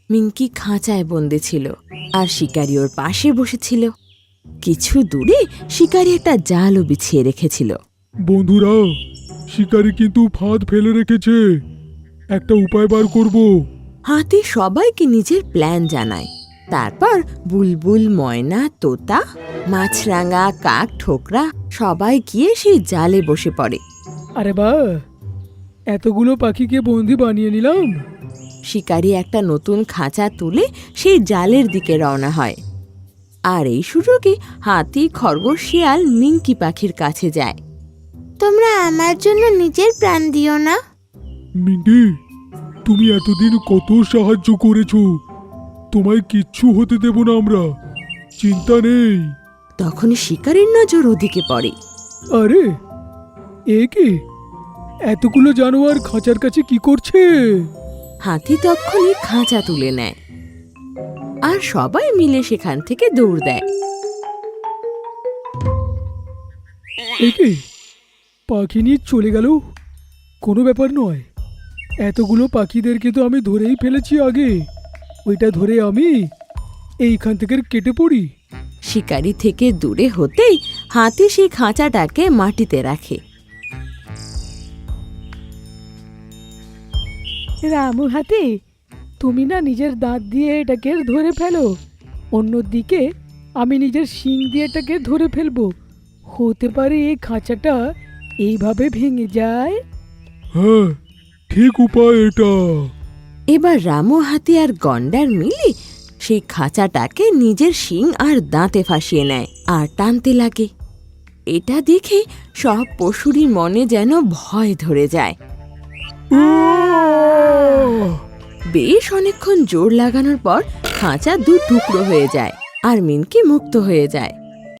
মিঙ্কি খাঁচায় বন্দি ছিল আর শিকারি ওর পাশে বসেছিল। কিছু দূরে শিকারি একটা জালও বিছিয়ে রেখেছিল। বন্ধুরা, শিকারি কিন্তু ফাঁদ ফেলে রেখেছে, একটা উপায় বার করব। হাতি সবাইকে নিজের প্ল্যান জানায়। তারপর বুলবুল, ময়না, তোতা, মাছরাঙা, কাক, ঠোকরা সবাই গিয়ে সেই জালে বসে পড়ে। আরে বাহ, এতগুলো পাখিকে বন্দি বানিয়ে নিলাম। শিকারি একটা নতুন খাঁচা তুলে সেই জালের দিকে রওনা হয়। আর এই সুযোগে হাতি, খরগোশ, শিয়াল মিঙ্কি পাখির কাছে যায়। তোমরা আমার জন্য নিজের প্রাণ দিও না। মিঙ্কি, তুমি এতদিন কত সাহায্য করেছো, তোমায় কিচ্ছু হতে দেব না আমরা, চিন্তা নেই। তখন শিকারির নজর ওদিকে পড়ে। আরে এ কি, এতগুলো জানোয়ার খাঁচার কাছে কি করছে? হাতি তখনই খাঁচা তুলে নেয় আর সবাই মিলে সেখান থেকে দৌড় দেয়। এ কি, পাখি নিয়ে চলে গেল? কোনো ব্যাপার নয়, এতগুলো পাখিদেরকে তো আমি ধরেই ফেলেছি আগে, ওইটা ধরে আমি এইখান থেকে কেটে পড়ি। শিকারি থেকে দূরে হতেই হাতি সেই খাঁচাটাকে মাটিতে রাখে। রামু হাতি, তুমি না নিজের দাঁত দিয়ে এটাকে ধরে ফেলো, অন্যদিকে আমি নিজের শিং দিয়ে এটাকে ধরে ফেলবো। হতে পারে এই খাঁচাটা এইভাবে ভেঙে যায়। হ্যাঁ, ঠিক উপায় এটা। এবার রামু, হাতি আর গন্ডার মিলে সেই খাঁচাটাকে নিজের শিং আর দাঁতে ফাঁসিয়ে নেয় আর টানতে লাগে। এটা দেখে সব পশুরই মনে যেন ভয় ধরে যায়। বেশ অনেকক্ষণ জোর লাগানোর পর খাঁচা দু টুকরো হয়ে যায় আর মিনকি মুক্ত হয়ে যায়।